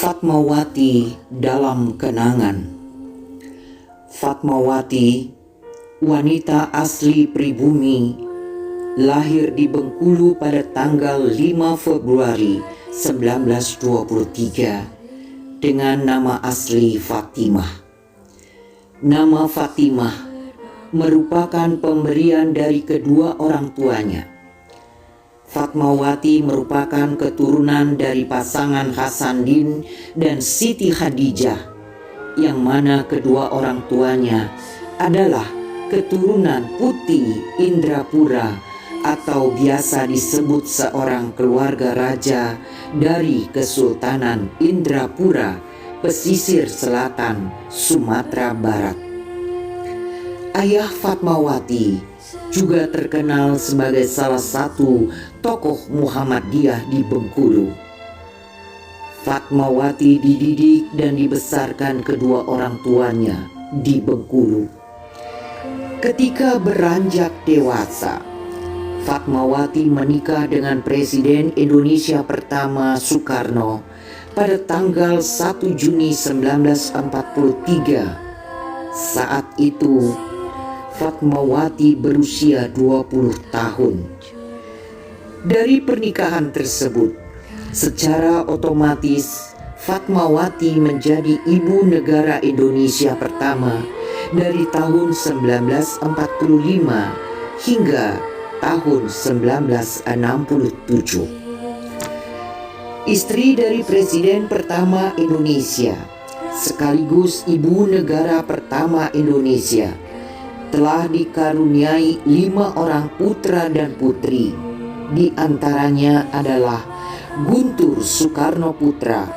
Fatmawati dalam kenangan. Fatmawati, wanita asli pribumi, lahir di Bengkulu pada tanggal 5 Februari 1923 dengan nama asli Fatimah. Nama Fatimah merupakan pemberian dari kedua orang tuanya. Fatmawati merupakan keturunan dari pasangan Hasanuddin dan Siti Khadijah, yang mana kedua orang tuanya adalah keturunan Putih Indrapura atau biasa disebut seorang keluarga raja dari Kesultanan Indrapura, pesisir selatan Sumatera Barat. Ayah Fatmawati juga terkenal sebagai salah satu tokoh Muhammadiyah di Bengkulu. Fatmawati dididik dan dibesarkan kedua orang tuanya di Bengkulu. Ketika beranjak dewasa, Fatmawati menikah dengan Presiden Indonesia pertama Soekarno pada tanggal 1 Juni 1943. Saat itu Fatmawati berusia 20 tahun. Dari pernikahan tersebut, secara otomatis Fatmawati menjadi ibu negara Indonesia pertama dari tahun 1945 hingga tahun 1967. Istri dari Presiden pertama Indonesia, sekaligus ibu negara pertama Indonesia, telah dikaruniai 5 orang putra dan putri. Di antaranya adalah Guntur Soekarno Putra,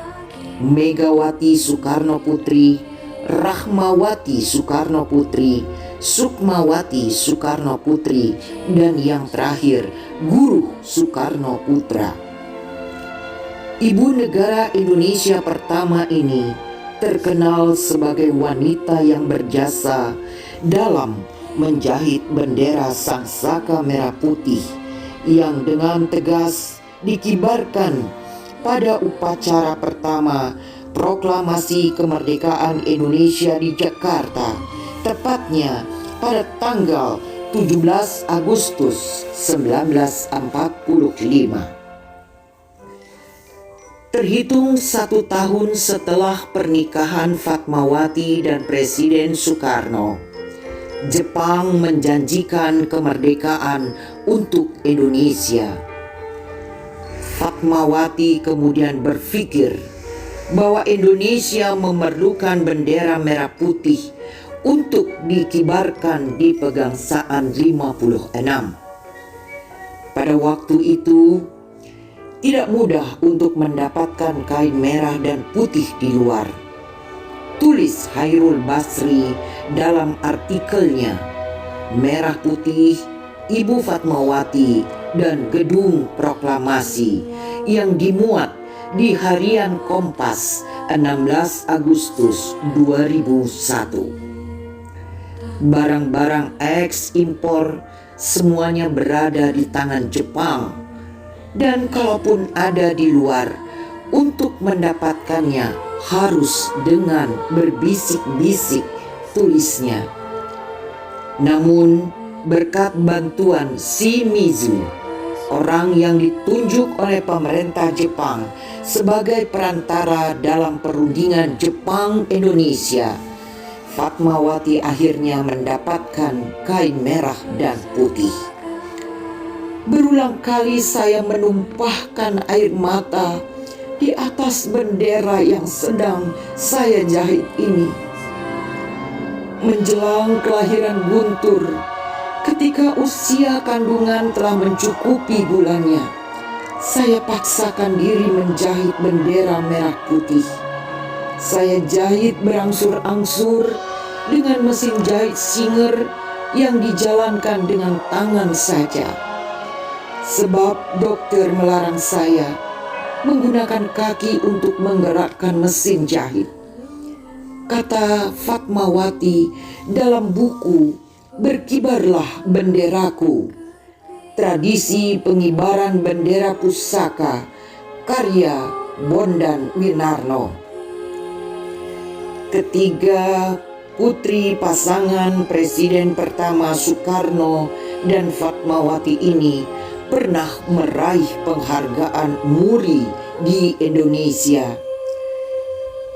Megawati Soekarno Putri, Rahmawati Soekarno Putri, Sukmawati Soekarno Putri, dan yang terakhir Guruh Soekarno Putra. Ibu negara Indonesia pertama ini terkenal sebagai wanita yang berjasa dalam menjahit bendera Sangsaka Merah Putih yang dengan tegas dikibarkan pada upacara pertama proklamasi kemerdekaan Indonesia di Jakarta, tepatnya pada tanggal 17 Agustus 1945. Terhitung 1 tahun setelah pernikahan Fatmawati dan Presiden Soekarno, Jepang menjanjikan kemerdekaan untuk Indonesia. Fatmawati kemudian berpikir bahwa Indonesia memerlukan bendera merah putih untuk dikibarkan di Pegangsaan 56. Pada waktu itu, tidak mudah untuk mendapatkan kain merah dan putih di luar. Tulis Hairul Basri dalam artikelnya, Merah Putih, Ibu Fatmawati, dan Gedung Proklamasi, yang dimuat di Harian Kompas 16 Agustus 2001. Barang-barang ekspor semuanya berada di tangan Jepang, dan kalaupun ada di luar, untuk mendapatkannya harus dengan berbisik-bisik, tulisnya. Namun berkat bantuan Shimizu, orang yang ditunjuk oleh pemerintah Jepang sebagai perantara dalam perundingan Jepang-Indonesia, Fatmawati akhirnya mendapatkan kain merah dan putih. Berulang kali saya menumpahkan air mata di atas bendera yang sedang saya jahit ini. Menjelang kelahiran Guntur, ketika usia kandungan telah mencukupi bulannya, saya paksakan diri menjahit bendera merah putih. Saya jahit berangsur-angsur dengan mesin jahit Singer yang dijalankan dengan tangan saja. Sebab dokter melarang saya menggunakan kaki untuk menggerakkan mesin jahit. Kata Fatmawati dalam buku Berkibarlah Benderaku, Tradisi Pengibaran Bendera Pusaka, karya Bondan Winarno. Ketiga putri pasangan Presiden pertama Soekarno dan Fatmawati ini pernah meraih penghargaan MURI di Indonesia.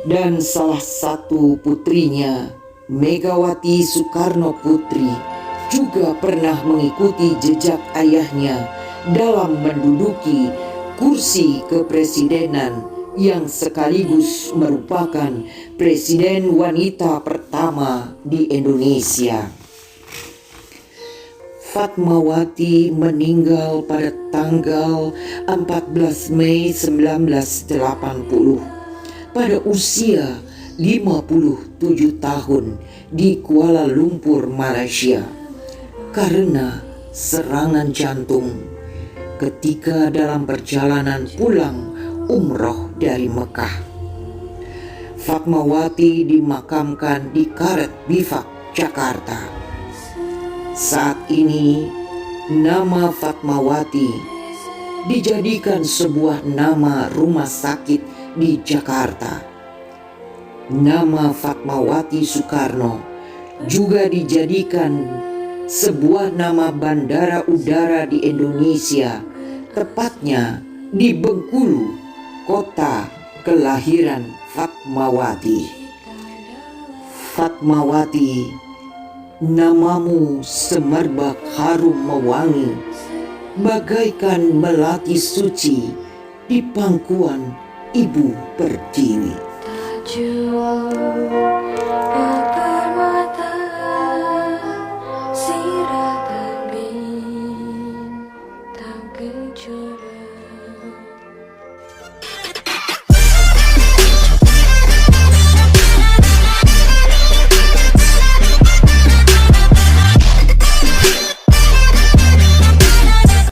Dan salah satu putrinya, Megawati Soekarno Putri, juga pernah mengikuti jejak ayahnya dalam menduduki kursi kepresidenan yang sekaligus merupakan presiden wanita pertama di Indonesia. Fatmawati meninggal pada tanggal 14 Mei 1980 pada usia 57 tahun di Kuala Lumpur, Malaysia, karena serangan jantung ketika dalam perjalanan pulang umroh dari Mekah. Fatmawati dimakamkan di Karet Bifak, Jakarta. Saat ini nama Fatmawati dijadikan sebuah nama rumah sakit di Jakarta. Nama Fatmawati Soekarno juga dijadikan sebuah nama bandara udara di Indonesia, tepatnya di Bengkulu, kota kelahiran Fatmawati. Fatmawati, namamu semerbak harum mewangi, bagaikan melati suci di pangkuan Ibu Pertiwi. Tajul permata siratan bintang kejora.